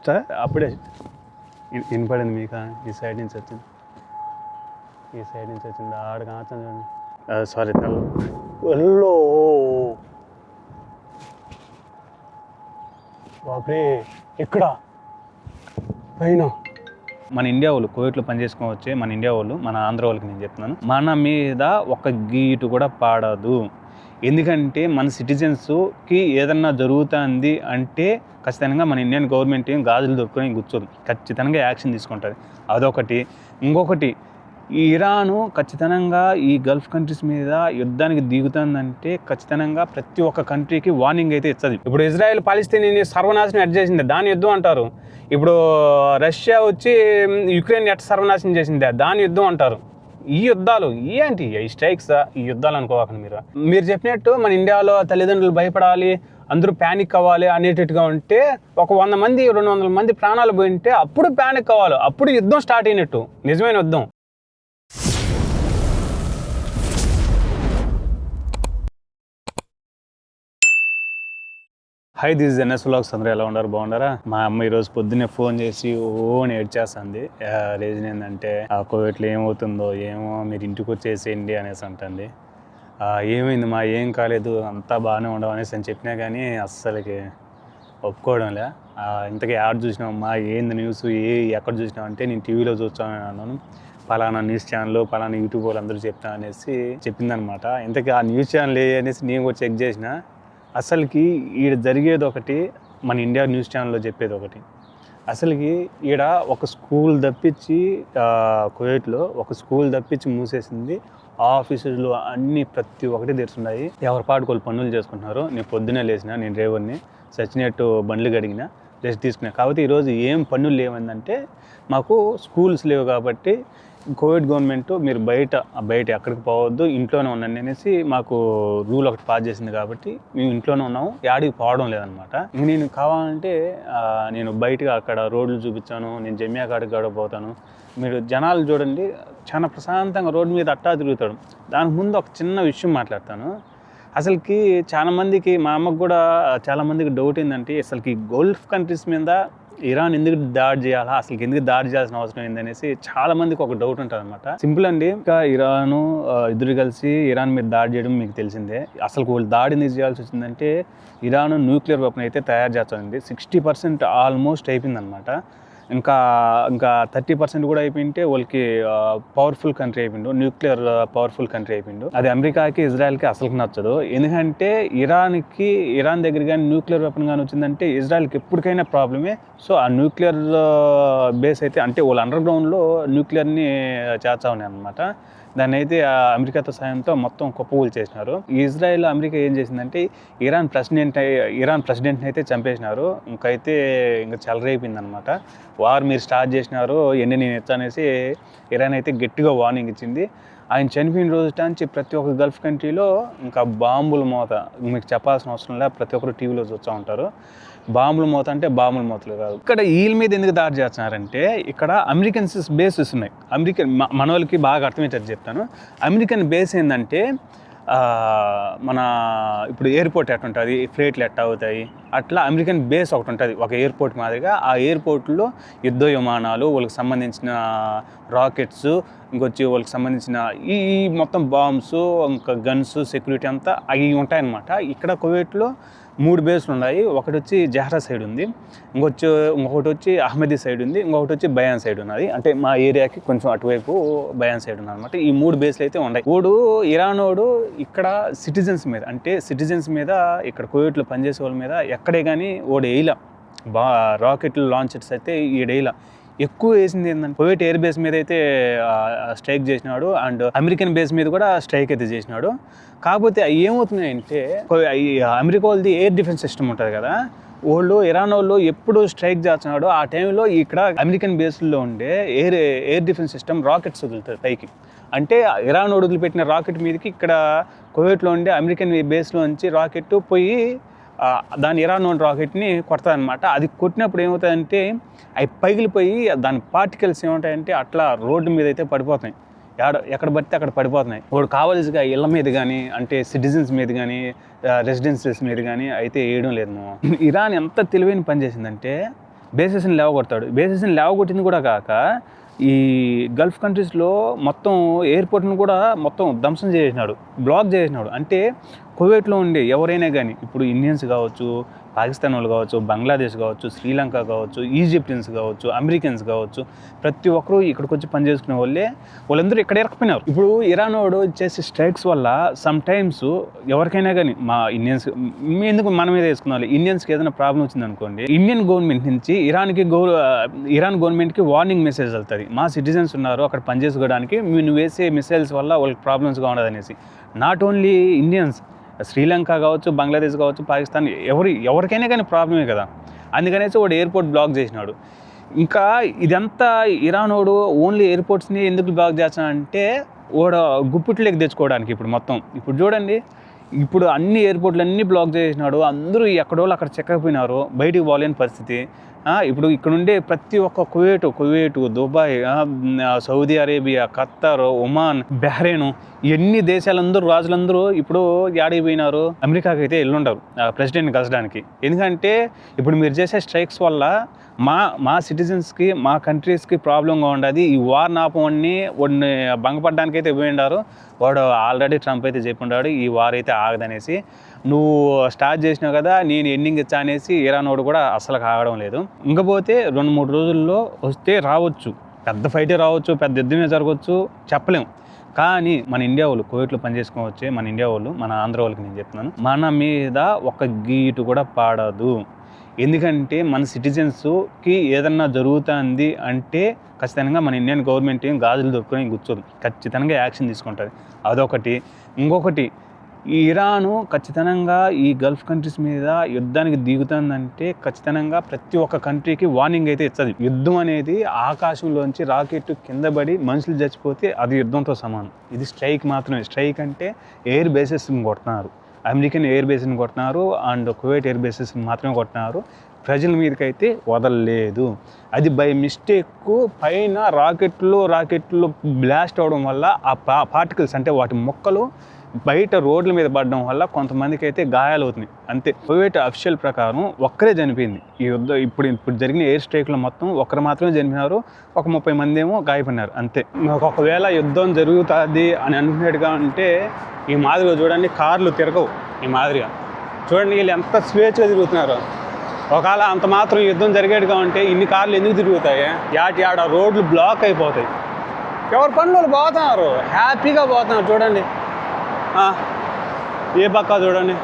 ఫస్టా అప్పుడే వినపడింది మీకు ఈ సైడ్ నుంచి వచ్చింది ఆడ కావచ్చు చూడండి సారీ ఒల్లో బాబే ఎక్కడ పైన మన ఇండియా వాళ్ళు కోవిడ్లో పనిచేసుకోవచ్చే మన ఇండియా వాళ్ళు మన ఆంధ్ర వాళ్ళకి నేను చెప్తున్నాను మన మీద ఒక గీటు కూడా పాడదు ఎందుకంటే మన సిటిజన్స్కి ఏదన్నా జరుగుతుంది అంటే ఖచ్చితంగా మన ఇండియన్ గవర్నమెంట్ ఏం గాజులు దొరుకుని కూర్చోదు ఖచ్చితంగా యాక్షన్ తీసుకుంటుంది అదొకటి ఇంకొకటి ఈ ఇరాను ఖచ్చితంగా ఈ గల్ఫ్ కంట్రీస్ మీద యుద్ధానికి దిగుతుందంటే ఖచ్చితంగా ప్రతి ఒక్క కంట్రీకి వార్నింగ్ అయితే ఇస్తుంది ఇప్పుడు ఇజ్రాయెల్ పాలస్తీనాని సర్వనాశనం ఎట్ చేసింది దాని యుద్ధం అంటారు ఇప్పుడు రష్యా వచ్చి యుక్రెయిన్ ఎట్ సర్వనాశనం చేసిందే దాని యుద్ధం అంటారు ఈ యుద్ధాలు ఏంటి ఈ స్ట్రైక్స్ ఈ యుద్ధాలు అనుకోవాలని మీరు చెప్పినట్టు మన ఇండియాలో తల్లిదండ్రులు భయపడాలి అందరూ ప్యానిక్ అవ్వాలి అనేటట్టుగా ఉంటే ఒక 100 మంది 200 మంది ప్రాణాలు పోయింటే అప్పుడు ప్యానిక్ అవ్వాలి అప్పుడు యుద్ధం స్టార్ట్ అయినట్టు నిజమైన యుద్ధం hi this is NS vlogs అందరూ ఎలా ఉన్నారు బాగున్నారా మా అమ్మ ఈరోజు పొద్దున్నే ఫోన్ చేసి ఓన్ ఏడ్చేస్తుంది రీజన్ ఏంటంటే ఆ కోవిడ్లో ఏమవుతుందో ఏమో మీరు ఇంటికి వచ్చేసేయండి అనేసి అంటుంది ఏమైంది మా ఏం కాలేదు అంతా బాగానే ఉండవు అనేసి అని చెప్పినా కానీ అస్సలకి ఒప్పుకోవడంలే ఇంతకీ యాడ్ చూసినామమ్మా ఏంది న్యూస్ ఎక్కడ చూసినామంటే నేను టీవీలో చూస్తాను అన్నాను పలానా న్యూస్ ఛానల్ పలానా యూట్యూబ్ వాళ్ళు అందరూ చెప్తా అనేసి చెప్పిందనమాట ఇంతకీ ఆ న్యూస్ ఛానల్ అనేసి నేను కూడా చెక్ చేసిన అసలుకి ఈడ జరిగేది ఒకటి మన ఇండియా న్యూస్ ఛానల్లో చెప్పేది ఒకటి అసలుకి ఈడ ఒక స్కూల్ తప్పించి కువైట్లో ఒక స్కూల్ తప్పించి మూసేసింది ఆఫీసులు అన్నీ ప్రతి ఒక్కటి తెరుచున్నాయి ఎవరి పాటుకోళ్ళు పనులు చేసుకుంటున్నారు నేను పొద్దునే లేచిన నేను డ్రైవర్ని సచ్చినట్టు బండ్లు కడిగిన రెస్ట్ తీసుకున్నా కాబట్టి ఈరోజు ఏం పనులు లేవందంటే మాకు స్కూల్స్ లేవు కాబట్టి కోవిడ్ గవర్నమెంట్ మీరు బయట ఎక్కడికి పోవద్దు ఇంట్లోనే ఉండండి అనేసి మాకు రూల్ ఒకటి పాస్ చేసింది కాబట్టి మేము ఇంట్లోనే ఉన్నాము యాడికి పోవడం లేదనమాట ఇంక నేను కావాలంటే నేను బయటగా అక్కడ రోడ్లు చూపించాను నేను జమ్యా కాడికి కూడా పోతాను మీరు జనాలు చూడండి చాలా ప్రశాంతంగా రోడ్డు మీద అట్టా తిరుగుతాడు దానికి ముందు ఒక చిన్న విషయం మాట్లాడతాను అసలుకి చాలామందికి మా అమ్మకు కూడా చాలామందికి డౌట్ ఏంటంటే అసలుకి గల్ఫ్ కంట్రీస్ మీద ఇరాన్ ఎందుకు దాడి చేయాలా అసలు ఎందుకు దాడి చేయాల్సిన అవసరం ఏందనేసి చాలా మందికి ఒక డౌట్ ఉంటుంది అనమాట సింపుల్ అండి ఇంకా ఇరాను ఇద్దరు కలిసి ఇరాన్ మీద దాడి చేయడం మీకు తెలిసిందే అసలు వాళ్ళు దాడి ఎందుకు చేయాల్సి వచ్చిందంటే ఇరాన్ న్యూక్లియర్ వెపన్ అయితే తయారు చేస్తుంది 60% ఆల్మోస్ట్ అయిపోయింది అనమాట ఇంకా 30% కూడా అయిపోయింటే వాళ్ళకి పవర్ఫుల్ కంట్రీ అయిపోయిండు న్యూక్లియర్ పవర్ఫుల్ కంట్రీ అయిపోయిండు అది అమెరికాకి ఇజ్రాయెల్కి అసలు నచ్చదు ఎందుకంటే ఇరాన్ దగ్గర కానీ న్యూక్లియర్ వెపన్ కానీ వచ్చిందంటే ఇజ్రాయెల్కి ఎప్పటికైనా ప్రాబ్లమే సో ఆ న్యూక్లియర్ బేస్ అయితే అంటే వాళ్ళు అండర్ గ్రౌండ్లో న్యూక్లియర్ని చేర్చా ఉన్నాయి అనమాట దాన్ని అయితే అమెరికాతో సాయంతో మొత్తం కుప్పకూలు చేసినారు ఇజ్రాయెల్ అమెరికా ఏం చేసిందంటే ఇరాన్ ప్రెసిడెంట్ని అయితే చంపేసినారు ఇంకా చెలరైపోయింది అనమాట వార్ మీరు స్టార్ట్ చేసినారు ఎన్ని నేను ఎత్తనేసి ఇరాన్ అయితే గట్టిగా వార్నింగ్ ఇచ్చింది ఆయన చనిపోయిన రోజు నుంచి ప్రతి ఒక్క గల్ఫ్ కంట్రీలో ఇంకా బాంబుల మోత మీకు చెప్పాల్సిన అవసరం లేదు ప్రతి ఒక్కరు టీవీలో చూస్తూ ఉంటారు బాంబుల మోత అంటే బాంబుల మోతలు కాదు ఇక్కడ వీళ్ళ మీద ఎందుకు దాడి చేస్తున్నారంటే ఇక్కడ అమెరికన్ బేసెస్ ఉన్నాయి మన వాళ్ళకి బాగా అర్థమయ్యేటట్టు చెప్తాను అమెరికన్ బేస్ ఏంటంటే మన ఇప్పుడు ఎయిర్పోర్ట్ ఎట్లా ఉంటుంది ఫ్లైట్లు ఎట్లా అవుతాయి అట్లా అమెరికన్ బేస్ ఒకటి ఉంటుంది ఒక ఎయిర్పోర్ట్ మాదిరిగా ఆ ఎయిర్పోర్ట్లో యుద్ధ విమానాలు వాళ్ళకి సంబంధించిన రాకెట్స్ ఇంకొచ్చి వాళ్ళకి సంబంధించిన ఈ మొత్తం బాంబ్స్ ఇంకా గన్స్ సెక్యూరిటీ అంతా అవి ఉంటాయన్నమాట ఇక్కడ కువైట్లో 3 బేస్లు ఉన్నాయి ఒకటి వచ్చి జహ్రా సైడ్ ఉంది ఇంకొకటి వచ్చి అహ్మదీ సైడ్ ఉంది ఇంకొకటి వచ్చి బయాన్ సైడ్ ఉన్నది అంటే మా ఏరియాకి కొంచెం అటువైపు బయాన్ సైడ్ ఉంది అనమాట ఈ 3 బేస్లు అయితే ఉన్నాయి ఇరానోడు ఇక్కడ సిటిజన్స్ మీద ఇక్కడ కువైట్లో పనిచేసే వాళ్ళ మీద ఎక్కడే కానీ వేయలా రాకెట్లు లాంచర్స్ అయితే ఈడేలా ఎక్కువ వేసింది ఏంటంటే కువైట్ ఎయిర్ బేస్ మీద అయితే స్ట్రైక్ చేసినాడు అండ్ అమెరికన్ బేస్ మీద కూడా స్ట్రైక్ అయితే చేసినాడు కాకపోతే అవి ఏమవుతున్నాయంటే అమెరికా వాళ్ళది ఎయిర్ డిఫెన్స్ సిస్టమ్ ఉంటుంది కదా ఇరాన్ వాళ్ళు ఎప్పుడు స్ట్రైక్ చేస్తున్నాడు ఆ టైంలో ఇక్కడ అమెరికన్ బేస్లో ఉండే ఎయిర్ డిఫెన్స్ సిస్టమ్ రాకెట్స్ వదులుతారు పైకి అంటే ఇరాన్ వదిలిపెట్టిన రాకెట్ మీదకి ఇక్కడ కువైట్లో ఉండే అమెరికన్ బేస్లో నుంచి రాకెట్ పోయి దాని ఇరాన్ రాకెట్ని కొడతా అనమాట అది కొట్టినప్పుడు ఏమవుతుందంటే అవి పగిలిపోయి దాని పార్టికల్స్ ఏముంటాయంటే అట్లా రోడ్డు మీద అయితే పడిపోతాయి ఎక్కడ పడితే అక్కడ పడిపోతున్నాయి వాడు కావాల్సిగా ఇళ్ళ మీద కానీ అంటే సిటిజన్స్ మీద కానీ రెసిడెన్సీస్ మీద కానీ అయితే వేయడం లేదు ఇరాన్ ఎంత తెలివైన పని చేసిందంటే బేసెస్ని లేవగొడతాడు. బేసెస్ని లేవగొట్టింది కూడా కాక ఈ గల్ఫ్ కంట్రీస్లో మొత్తం ఎయిర్పోర్ట్ని కూడా మొత్తం ధ్వంసం చేసినాడు, బ్లాక్ చేసినాడు. అంటే కువైట్లో ఉండే ఎవరైనా కానీ, ఇప్పుడు ఇండియన్స్ కావచ్చు, పాకిస్తాన్ వాళ్ళు కావచ్చు, బంగ్లాదేశ్ కావచ్చు, శ్రీలంక కావచ్చు, ఈజిప్టియన్స్ కావచ్చు, అమెరికన్స్ కావచ్చు, ప్రతి ఒక్కరూ ఇక్కడికి వచ్చి పని చేసుకునే వాళ్ళందరూ ఇక్కడ ఇరకపోయినారు. ఇప్పుడు ఇరాన్ వాడు చేసే స్ట్రైక్స్ వల్ల సమ్ టైమ్స్ ఎవరికైనా కానీ, మా ఇండియన్స్ ఎందుకు మన మీద వేసుకున్నాం, ఇండియన్స్కి ఏదైనా ప్రాబ్లం వచ్చింది అనుకోండి, ఇండియన్ గవర్నమెంట్ నుంచి ఇరాన్ గవర్నమెంట్కి వార్నింగ్ మెసేజ్ వెళ్తుంది, మా సిటిజన్స్ ఉన్నారు అక్కడ పనిచేసుకోవడానికి, నువ్వు వేసే మిసైల్స్ వల్ల వాళ్ళకి ప్రాబ్లమ్స్గా ఉండదు అనేసి. నాట్ ఓన్లీ ఇండియన్స్, శ్రీలంక కావచ్చు, బంగ్లాదేశ్ కావచ్చు, పాకిస్తాన్, ఎవరికైనా కానీ ప్రాబ్లమే కదా. అందుకనేసి వాడు ఎయిర్పోర్ట్ బ్లాక్ చేసినాడు. ఇంకా ఇదంతా ఇరాన్ వాడు ఓన్లీ ఎయిర్పోర్ట్స్ని ఎందుకు బ్లాక్ చేస్తానంటే వాడు గుప్పిట్లోకి తెచ్చుకోవడానికి. ఇప్పుడు చూడండి, ఇప్పుడు అన్ని ఎయిర్పోర్ట్లు అన్నీ బ్లాక్ చేసినాడు, అందరూ ఎక్కడోళ్ళు అక్కడ చెక్కకపోయినారు, బయటికి పోలేని పరిస్థితి. ఇప్పుడు ఇక్కడ ఉండే ప్రతి ఒక్క Kuwait, Dubai, Saudi Arabia, Khattar, Oman, Bahrain, ఎన్ని దేశాలందరూ రాజులందరూ ఇప్పుడు ఆడిపోయినారు, అమెరికాకి అయితే వెళ్ళుంటారు ప్రెసిడెంట్ని కలచడానికి. ఎందుకంటే ఇప్పుడు మీరు చేసే స్ట్రైక్స్ వల్ల మా సిటిజన్స్కి, మా కంట్రీస్కి ప్రాబ్లంగా ఉండదు. ఈ వార్ నాపవాడిని భంగపడడానికి అయితే పోయిండారు. వాడు ఆల్రెడీ ట్రంప్ అయితే చెప్పుంటాడు ఈ వార్ అయితే ఆగదనేసి. నువ్వు స్టార్ట్ చేసినావు కదా, నేను ఎండింగ్ ఇచ్చా అనేసి ఇరాన్ వాడు కూడా అస్సలు ఆగడం లేదు. ఇంకపోతే 2-3 రోజుల్లో వస్తే రావచ్చు, పెద్ద ఫైటే రావచ్చు, పెద్ద యుద్ధమే జరగవచ్చు, చెప్పలేము. కానీ మన ఇండియా వాళ్ళు కువైట్లో పనిచేసుకోవచ్చు, మన ఇండియా వాళ్ళు, మన ఆంధ్ర వాళ్ళకి నేను చెప్తున్నాను, మన మీద ఒక గీటు కూడా పాడదు. ఎందుకంటే మన సిటిజన్స్కి ఏదన్నా జరుగుతుంది అంటే ఖచ్చితంగా మన ఇండియన్ గవర్నమెంట్ ఏం గాజులు దొరుకుని కూర్చోదు, ఖచ్చితంగా యాక్షన్ తీసుకుంటుంది. అదొకటి. ఇంకొకటి, ఈ ఇరాను ఖచ్చితంగా ఈ గల్ఫ్ కంట్రీస్ మీద యుద్ధానికి దిగుతుందంటే ఖచ్చితంగా ప్రతి ఒక్క కంట్రీకి వార్నింగ్ అయితే ఇస్తుంది. యుద్ధం అనేది ఆకాశంలోంచి రాకెట్ కింద పడి మనుషులు చచ్చిపోతే అది యుద్ధంతో సమానం. ఇది స్ట్రైక్ మాత్రమే. స్ట్రైక్ అంటే ఎయిర్ బేసెస్ని కొడుతున్నారు, అమెరికన్ ఎయిర్ బేస్ని కొట్టినారు అండ్ కువైట్ ఎయిర్ బేసెస్ని మాత్రమే కొట్టినారు, ప్రజల మీదకైతే వదలలేదు. అది బై మిస్టేక్ పైన రాకెట్లు బ్లాస్ట్ అవడం వల్ల ఆ పార్టికల్స్ అంటే వాటి మొక్కలు బయట రోడ్ల మీద పడడం వల్ల కొంతమందికి అయితే గాయాలు అవుతున్నాయి అంతే. కువైట్ అఫీషియల్ ప్రకారం ఒక్కరే చనిపోయింది ఈ యుద్ధం. ఇప్పుడు జరిగిన ఎయిర్ స్ట్రైక్లో మొత్తం ఒక్కరు మాత్రమే చనిపోయినారు, ఒక 30 మంది ఏమో గాయపడినారు అంతే. ఒకవేళ యుద్ధం జరుగుతుంది అని అనుకునేట్టుగా అంటే ఈ మాదిరిగా చూడండి, కార్లు తిరగవు. ఈ మాదిరిగా చూడండి, వీళ్ళు ఎంత స్వేచ్ఛగా తిరుగుతున్నారు. ఒకవేళ అంత మాత్రం యుద్ధం జరిగేట్టుగా ఉంటే ఇన్ని కార్లు ఎందుకు తిరుగుతాయి? ఆడ రోడ్లు బ్లాక్ అయిపోతాయి. ఎవరి పనులు పోతున్నారు, హ్యాపీగా పోతున్నారు. చూడండి ఏ పక్క చూడండి,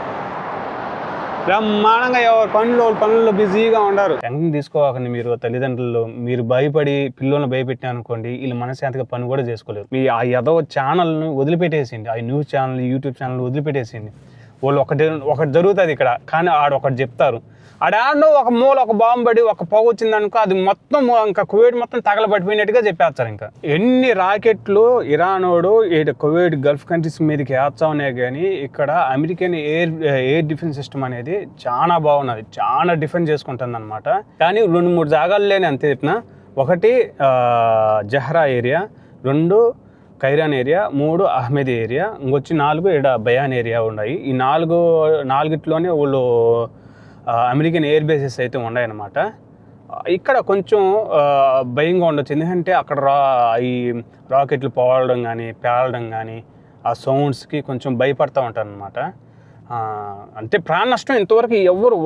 బ్రహ్మాండంగా ఎవరి పనుల్లో బిజీగా ఉండరు. టెన్షన్ తీసుకోకండి మీరు తల్లిదండ్రులు. మీరు భయపడి పిల్లల్ని భయపెట్టినా అనుకోండి, వీళ్ళు మనశ్శాంతిగా పని కూడా చేసుకోలేరు. మీ ఆ ఏదో ఛానల్ని వదిలిపెట్టేసింది, ఆ న్యూస్ ఛానల్, యూట్యూబ్ ఛానల్ వదిలిపెట్టేసింది. వాళ్ళు ఒకటి జరుగుతుంది ఇక్కడ, కానీ ఆడొకటి చెప్తారు. ఆడాడో ఒక మూల ఒక బాంబు పడి ఒక పొగ వచ్చిందనుకో, అది మొత్తం ఇంకా కువైట్ మొత్తం తగలబడిపోయినట్టుగా చెప్పేస్తారు. ఇంకా ఎన్ని రాకెట్లు ఇరానోడు కువైట్ గల్ఫ్ కంట్రీస్ మీదకి వేస్తానే కానీ ఇక్కడ అమెరికన్ ఎయిర్ డిఫెన్స్ సిస్టమ్ అనేది చాలా బాగున్నది, చాలా డిఫెన్స్ చేసుకుంటుంది అనమాట. కానీ 2-3 జాగాలు లేని అంతే చెప్పిన. ఒకటి Jahra area, 2 Khairan area, 3 Ahmad area, ఇంకొచ్చి 4 బయాన్ ఏరియా ఉన్నాయి. ఈ 4 వాళ్ళు అమెరికన్ ఎయిర్ బేసెస్ అయితే ఉన్నాయన్నమాట. ఇక్కడ కొంచెం భయంగా ఉండొచ్చు, ఎందుకంటే అక్కడ ఈ రాకెట్లు పోవడం కానీ పేలడం కానీ ఆ సౌండ్స్కి కొంచెం భయపడుతూ ఉంటారు అనమాట. అంటే ప్రాణ నష్టం ఇంతవరకు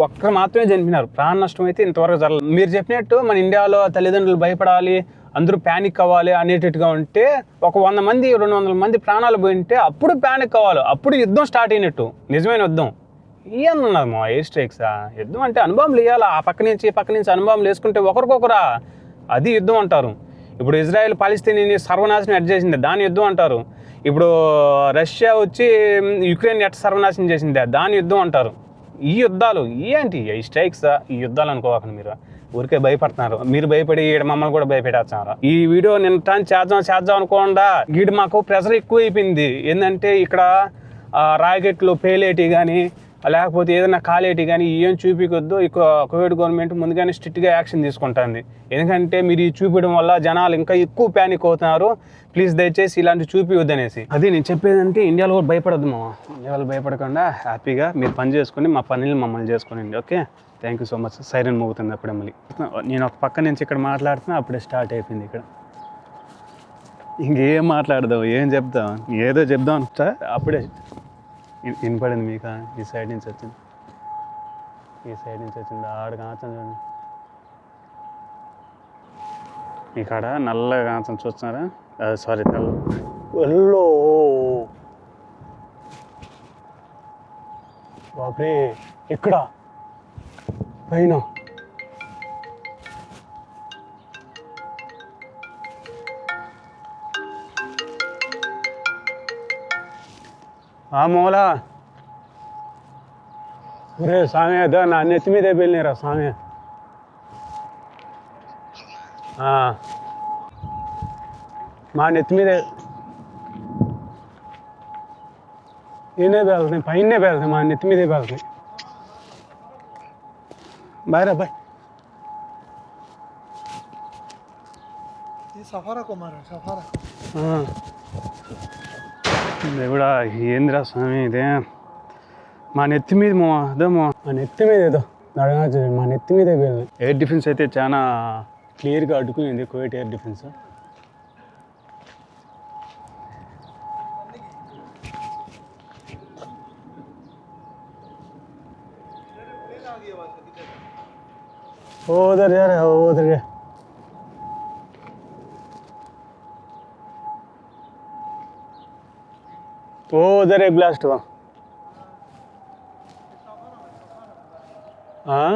ఒక్కరు మాత్రమే చనిపోయినారు. ప్రాణ నష్టం అయితే ఇంతవరకు జరగలేదు. మీరు చెప్పినట్టు మన ఇండియాలో తల్లిదండ్రులు భయపడాలి, అందరూ ప్యానిక్ అవ్వాలి అనేటట్టుగా ఉంటే ఒక 100 మంది 200 మంది ప్రాణాలు పోయింటే అప్పుడు ప్యానిక్ అవ్వాలి, అప్పుడు యుద్ధం స్టార్ట్ అయినట్టు, నిజమైన యుద్ధం. ఇవన్నది మా ఎయిర్ స్ట్రైక్సా? యుద్ధం అంటే అనుభవం ఇవ్వాలి, ఆ పక్క నుంచి అనుభవం వేసుకుంటే ఒకరికొకరా, అది యుద్ధం అంటారు. ఇప్పుడు ఇజ్రాయెల్ పాలస్తీన్ సర్వనాశనం ఎట్ చేసింది, దాని యుద్ధం అంటారు. ఇప్పుడు రష్యా వచ్చి యుక్రెయిన్ ఎట్ సర్వనాశనం చేసింది, దాని యుద్ధం అంటారు. ఈ యుద్ధాలు ఏంటి? ఈ స్ట్రైక్సా? ఈ యుద్ధాలు అనుకోవాలని మీరు ఊరికే భయపడుతున్నారు. మీరు భయపడి మమ్మల్ని కూడా భయపెట్టేస్తున్నారు. ఈ వీడియో నిన్న చేద్దాం అనుకోకుండా గీడు మాకు ప్రెషర్ ఎక్కువ అయిపోయింది. ఏంటంటే ఇక్కడ రాకెట్లు పేలేటి కానీ లేకపోతే ఏదైనా కాలేటి కానీ ఏం చూపించొద్దు. కువైట్ గవర్నమెంట్ ముందుగానే స్ట్రిక్ట్గా యాక్షన్ తీసుకుంటుంది. ఎందుకంటే మీరు ఈ చూపించడం వల్ల జనాలు ఇంకా ఎక్కువ ప్యానిక్ అవుతున్నారు. ప్లీజ్ దయచేసి ఇలాంటి చూపించొద్దు అనేసి. అది నేను చెప్పేదంటే ఇండియాలో కూడా భయపడద్దు మామ. ఇండియాలో భయపడకుండా హ్యాపీగా మీరు పని చేసుకొని మా పనులు మమ్మల్ని చేసుకోనండి. Okay. Thank you so much. Siren మోగుతుంది అప్పుడే మళ్ళీ. నేను ఒక పక్క నుంచి ఇక్కడ మాట్లాడుతున్నా, అప్పుడే స్టార్ట్ అయిపోయింది ఇక్కడ. ఇంకేం మాట్లాడదాం, ఏం చెప్దాం, ఏదో చెప్దాం అనుకుంటా అప్పుడే వినపడింది మీకు. ఈ సైడ్ నుంచి వచ్చింది, ఆడ కాంచం చూడండి, ఈ కాడ నల్లగా కాంచం చూస్తున్నారా? సారీ, తెల్ల ఒల్లో బాబే, ఇక్కడ పైన ఆ మూల ఒరే స్వామి, అదో నా నెత్తి మీదే వెళ్ళినారా స్వామి. మా నెత్తి మీదే నేనే వెళ్తాయి, పైనే వెళ్తాయి, మా నెత్తి మీదే వెళ్తాయి. బాయ్ రా బాయ్. దేవుడా, ఏందిరా స్వామి ఇదే, మా నెత్తి మీద అదేమో, మా నెత్తి మీద ఏదో నడగా, మా నెత్తి మీదే వెళ్ళి. ఎయిర్ డిఫెన్స్ అయితే చాలా క్లియర్గా అడ్డుకునింది, కువైట్ ఎయిర్ డిఫెన్స్. उधर यार, उधर गए। वो उधर एक ब्लास्ट हुआ। हाँ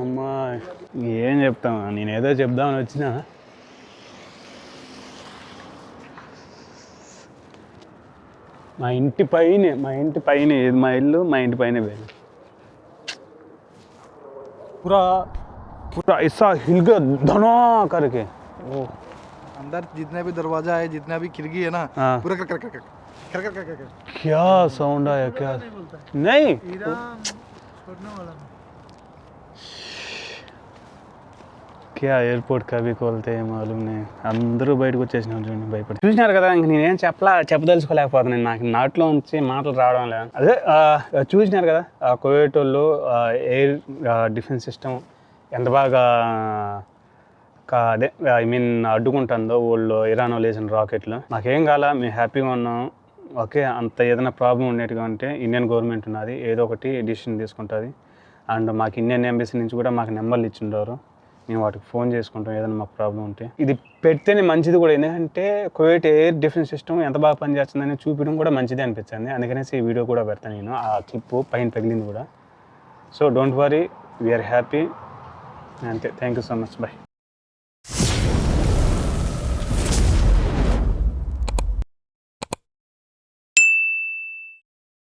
అమ్మా, ఏం చెప్తాను, నేను ఏదో చెప్దామని వచ్చినా. మా ఇంటి పైనే, ఇది మా ఇల్లు, మా ఇంటి పైనే పోయింది. पूरा ऐसा हिल गया धना करके। ओ अंदर जितने भी दरवाजा है, जितना भी खिड़की है ना, पूरा कर कर कर कर कर कर कर कर। क्या साउंड आया? क्या नहीं छोड़ने वाला क्या ఎయిర్పోర్ట్ కవి కోల్తే మాలూమ్ నే. అందరూ బయటకు వచ్చేసినారు చూడండి, భయపడి. చూసినారు కదా, ఇంక నేనేం చెప్పదలుచుకోలేకపోతున్నాను, నాకు నాట్లో నుంచి మాటలు రావడం లేదు. అదే చూసినారు కదా, కువైట్ వాళ్ళు ఎయిర్ డిఫెన్స్ సిస్టమ్ ఎంత బాగా అదే ఐ మీన్ అడ్డుకుంటుందో వాళ్ళు, ఇరాన్ వాళ్ళు వేసిన రాకెట్లు. మాకేం కాల, మేము హ్యాపీగా ఉన్నాం. ఓకే, అంత ఏదైనా ప్రాబ్లం ఉండేట్టుగా ఉంటే ఇండియన్ గవర్నమెంట్ ఉన్నది, ఏదో ఒకటి డిసిషన్ తీసుకుంటుంది. అండ్ మాకు ఇండియన్ ఎంబసీ నుంచి కూడా మాకు నెంబర్లు ఇచ్చిండారు, మేము వాటికి ఫోన్ చేసుకుంటాం ఏదైనా మాకు ప్రాబ్లం ఉంటే. ఇది పెడితేనే మంచిది కూడా, ఎందుకంటే కువైట్ ఎయిర్ డిఫెన్స్ సిస్టమ్ ఎంత బాగా పనిచేస్తుందని చూపించడం కూడా మంచిది అనిపించింది. అందుకనేసి ఈ వీడియో కూడా పెడతాను నేను, ఆ క్లిప్ పైన తగిలింది కూడా. So don't worry, we're happy అంతే. Thank you so much, bye.